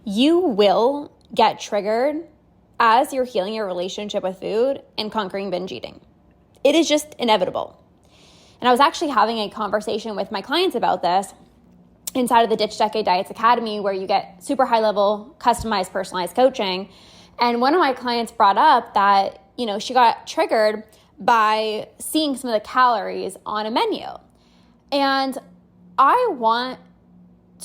You will get triggered as you're healing your relationship with food and conquering binge eating. It is just inevitable. And I was actually having a conversation with my clients about this inside of the Ditch Decade Diets Academy, where you get super high level, customized, personalized coaching. And one of my clients brought up that, she got triggered by seeing some of the calories on a menu. And I want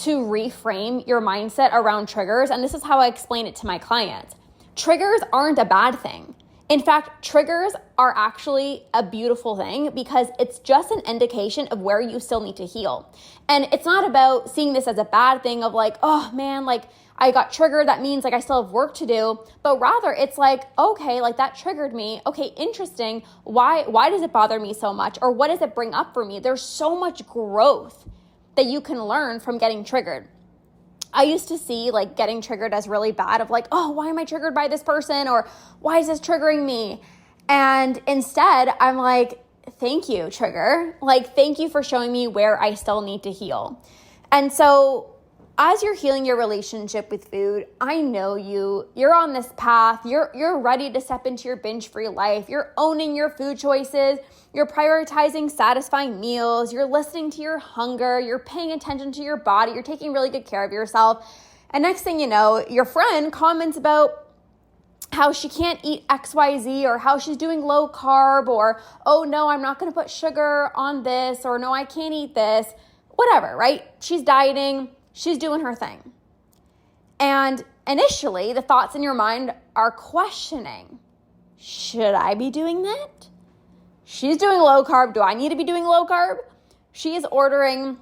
to reframe your mindset around triggers. And this is how I explain it to my clients. Triggers aren't a bad thing. In fact, triggers are actually a beautiful thing because it's just an indication of where you still need to heal. And it's not about seeing this as a bad thing of like, oh man, like I got triggered. That means like I still have work to do. But rather it's like, okay, like that triggered me. Okay, interesting. Why does it bother me so much? Or what does it bring up for me? There's so much growth that you can learn from getting triggered. I used to see like getting triggered as really bad of like, oh, why am I triggered by this person? Or why is this triggering me? And instead I'm like, thank you, trigger. Like, thank you for showing me where I still need to heal. And so as you're healing your relationship with food, I know you're on this path. You're ready to step into your binge-free life. You're owning your food choices. You're prioritizing satisfying meals. You're listening to your hunger. You're paying attention to your body. You're taking really good care of yourself. And next thing you know, your friend comments about how she can't eat XYZ or how she's doing low carb or, oh no, I'm not going to put sugar on this, or no, I can't eat this, whatever, right? She's dieting. She's doing her thing. And initially, the thoughts in your mind are questioning, should I be doing that? She's doing low carb. Do I need to be doing low carb? She's ordering,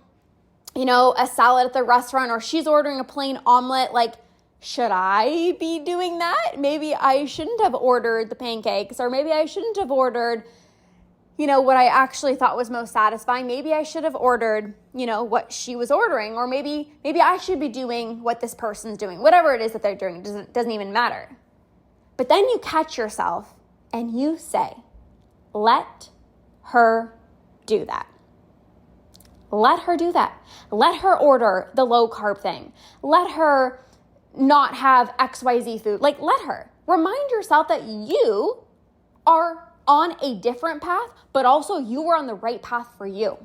a salad at the restaurant, or she's ordering a plain omelet. Like, should I be doing that? Maybe I shouldn't have ordered the pancakes, or maybe I shouldn't have ordered, what I actually thought was most satisfying. Maybe I should have ordered, what she was ordering, or maybe I should be doing what this person's doing. Whatever it is that they're doing, doesn't even matter. But then you catch yourself and you say, let her do that. Let her do that. Let her order the low carb thing. Let her not have XYZ food. Like, let her. Remind yourself that you are on a different path, but also you are on the right path for you.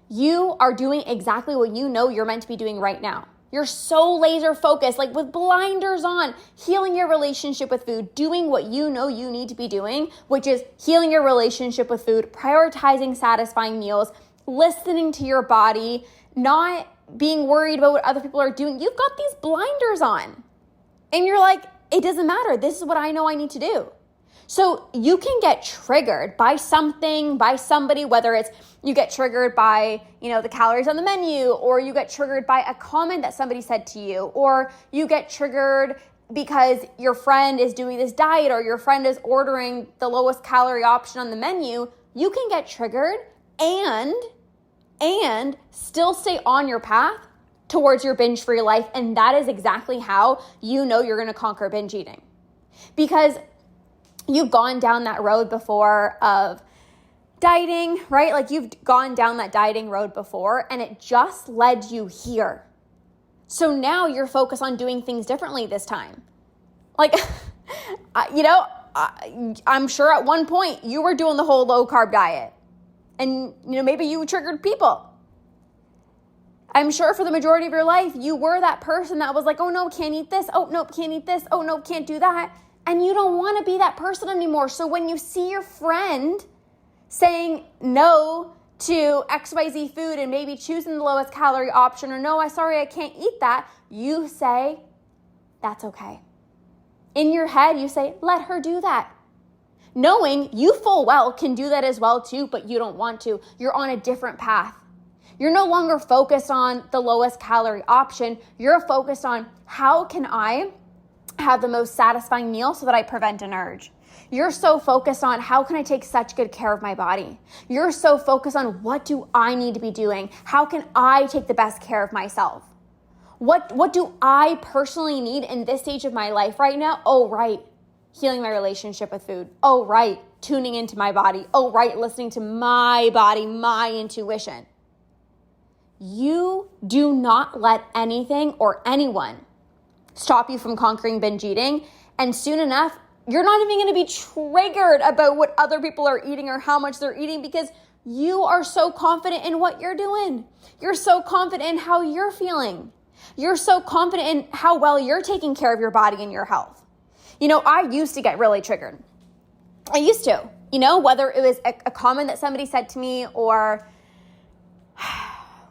You are doing exactly what you know you're meant to be doing right now. You're so laser focused, like with blinders on, healing your relationship with food, doing what you know you need to be doing, which is healing your relationship with food, prioritizing satisfying meals, listening to your body, not being worried about what other people are doing. You've got these blinders on and you're like, it doesn't matter. This is what I know I need to do. So you can get triggered by something, by somebody, whether it's you get triggered by, the calories on the menu, or you get triggered by a comment that somebody said to you, or you get triggered because your friend is doing this diet, or your friend is ordering the lowest calorie option on the menu. You can get triggered and still stay on your path towards your binge-free life. And that is exactly how you're going to conquer binge eating. Because you've gone down that road before of dieting, right? Like you've gone down that dieting road before and it just led you here. So now you're focused on doing things differently this time. Like, I'm sure at one point you were doing the whole low carb diet and, maybe you triggered people. I'm sure for the majority of your life, you were that person that was like, oh no, can't eat this. Oh no, can't eat this. Oh no, can't do that. And you don't want to be that person anymore. So when you see your friend saying no to XYZ food and maybe choosing the lowest calorie option, or no, I can't eat that, you say, that's okay. In your head, you say, let her do that. Knowing you full well can do that as well too, but you don't want to. You're on a different path. You're no longer focused on the lowest calorie option. You're focused on how can I have the most satisfying meal so that I prevent an urge. You're so focused on how can I take such good care of my body. You're so focused on what do I need to be doing? How can I take the best care of myself? What do I personally need in this stage of my life right now? Oh, right. Healing my relationship with food. Oh, right. Tuning into my body. Oh, right. Listening to my body, my intuition. You do not let anything or anyone stop you from conquering binge eating. And soon enough, you're not even going to be triggered about what other people are eating or how much they're eating, because you are so confident in what you're doing. You're so confident in how you're feeling. You're so confident in how well you're taking care of your body and your health. I used to get really triggered. I used to, whether it was a comment that somebody said to me or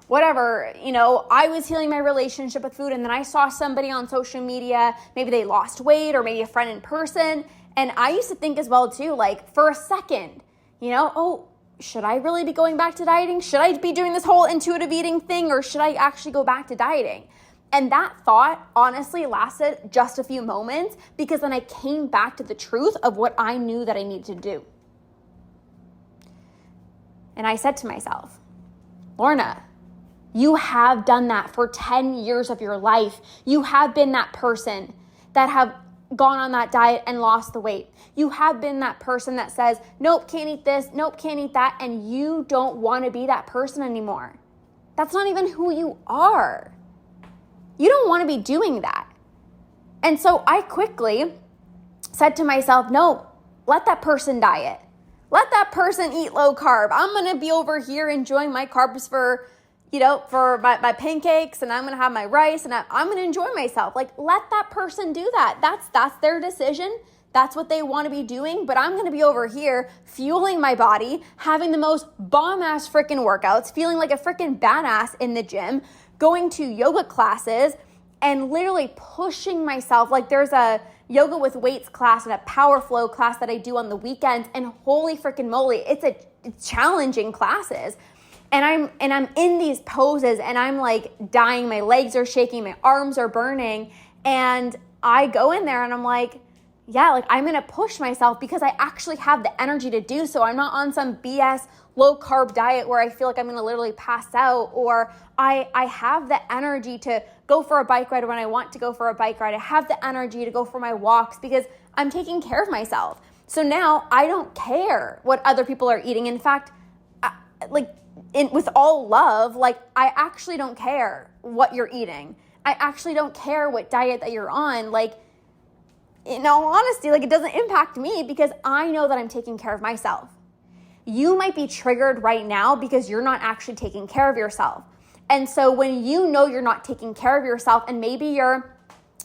whatever, I was healing my relationship with food, and then I saw somebody on social media, maybe they lost weight or maybe a friend in person. And I used to think as well too, like for a second, oh, should I really be going back to dieting? Should I be doing this whole intuitive eating thing, or should I actually go back to dieting? And that thought honestly lasted just a few moments, because then I came back to the truth of what I knew that I needed to do. And I said to myself, Lorna, you have done that for 10 years of your life. You have been that person that have gone on that diet and lost the weight. You have been that person that says, nope, can't eat this, nope, can't eat that, and you don't want to be that person anymore. That's not even who you are. You don't want to be doing that. And so I quickly said to myself, no, let that person diet. Let that person eat low carb. I'm going to be over here enjoying my carbs for my pancakes, and I'm going to have my rice, and I'm going to enjoy myself. Like, let that person do that. That's their decision. That's what they want to be doing. But I'm going to be over here fueling my body, having the most bomb-ass freaking workouts, feeling like a freaking badass in the gym, going to yoga classes, and literally pushing myself. Like, there's a yoga with weights class and a power flow class that I do on the weekends, and holy freaking moly, it's challenging classes. And I'm in these poses, and I'm like dying. My legs are shaking, my arms are burning, and I go in there and I'm like, yeah, like I'm going to push myself because I actually have the energy to do so. I'm not on some BS low carb diet where I feel like I'm going to literally pass out, or I have the energy to go for a bike ride when I want to go for a bike ride. I have the energy to go for my walks because I'm taking care of myself. So now I don't care what other people are eating. In fact, with all love, like I actually don't care what you're eating. I actually don't care what diet that you're on. Like, in all honesty, like it doesn't impact me because I know that I'm taking care of myself. You might be triggered right now because you're not actually taking care of yourself. And so when you know you're not taking care of yourself, and maybe you're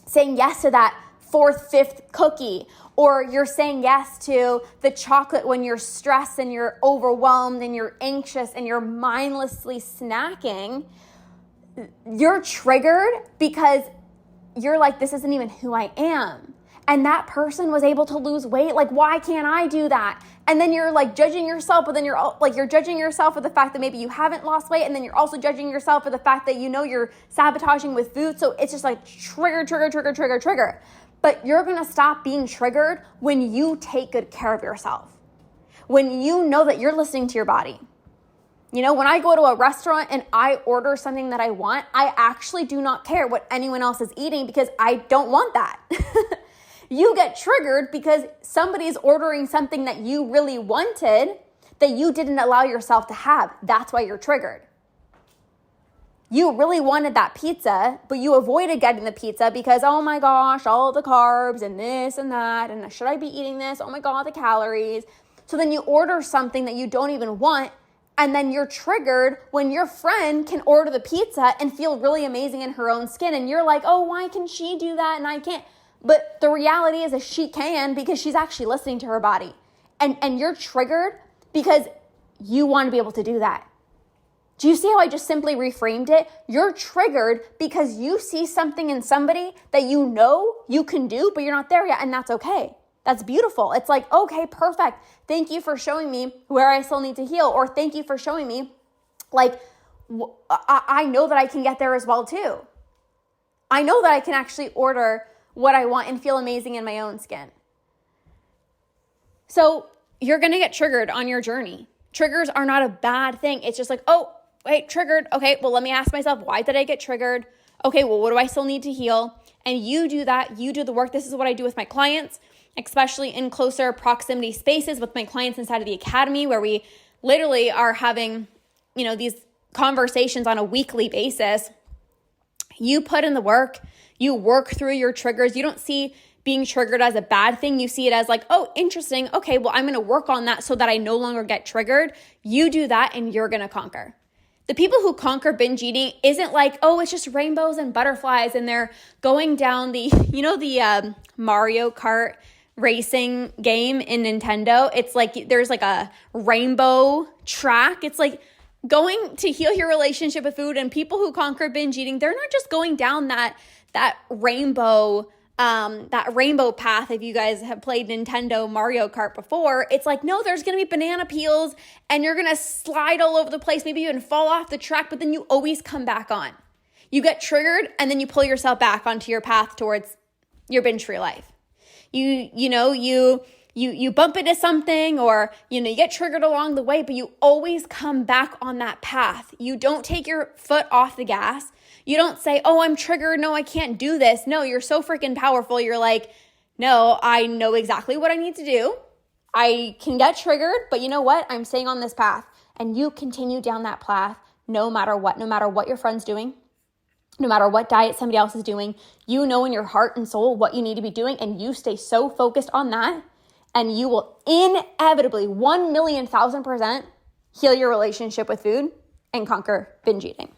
saying yes to that fourth, fifth cookie, or you're saying yes to the chocolate when you're stressed and you're overwhelmed and you're anxious and you're mindlessly snacking, you're triggered because you're like, this isn't even who I am. And that person was able to lose weight. Like, why can't I do that? And then you're like judging yourself, but then you're judging yourself for the fact that maybe you haven't lost weight. And then you're also judging yourself for the fact that you're sabotaging with food. So it's just like trigger. But you're going to stop being triggered when you take good care of yourself. When you know that you're listening to your body. When I go to a restaurant and I order something that I want, I actually do not care what anyone else is eating because I don't want that. You get triggered because somebody's ordering something that you really wanted that you didn't allow yourself to have. That's why you're triggered. You really wanted that pizza, but you avoided getting the pizza because, oh my gosh, all the carbs and this and that, and should I be eating this? Oh my God, the calories. So then you order something that you don't even want, and then you're triggered when your friend can order the pizza and feel really amazing in her own skin, and you're like, oh, why can she do that and I can't? But the reality is that she can because she's actually listening to her body. And you're triggered because you want to be able to do that. Do you see how I just simply reframed it? You're triggered because you see something in somebody that you know you can do, but you're not there yet, and that's okay. That's beautiful. It's like, okay, perfect. Thank you for showing me where I still need to heal, or thank you for showing me, like, I know that I can get there as well too. I know that I can actually order what I want and feel amazing in my own skin. So you're going to get triggered on your journey. Triggers are not a bad thing. It's just like, oh, wait, triggered. Okay, well, let me ask myself, why did I get triggered? Okay, well, what do I still need to heal? And you do that. You do the work. This is what I do with my clients, especially in closer proximity spaces with my clients inside of the academy, where we literally are having, these conversations on a weekly basis, you put in the work, you work through your triggers. You don't see being triggered as a bad thing. You see it as like, oh, interesting. Okay, well, I'm going to work on that so that I no longer get triggered. You do that and you're going to conquer. The people who conquer binge eating isn't like, oh, it's just rainbows and butterflies and they're going down the, the Mario Kart racing game in Nintendo. It's like there's like a rainbow track. It's like going to heal your relationship with food. And people who conquer binge eating, they're not just going down that rainbow path. If you guys have played Nintendo Mario Kart before, it's like, no, there's going to be banana peels and you're going to slide all over the place. Maybe even fall off the track, but then you always come back on. You get triggered and then you pull yourself back onto your path towards your binge-free life. You bump into something or, you get triggered along the way, but you always come back on that path. You don't take your foot off the gas. You don't say, oh, I'm triggered. No, I can't do this. No, you're so freaking powerful. You're like, no, I know exactly what I need to do. I can get triggered, but you know what? I'm staying on this path. And you continue down that path no matter what your friend's doing, no matter what diet somebody else is doing. You know in your heart and soul what you need to be doing, and you stay so focused on that, and you will inevitably 1,000,000% heal your relationship with food and conquer binge eating.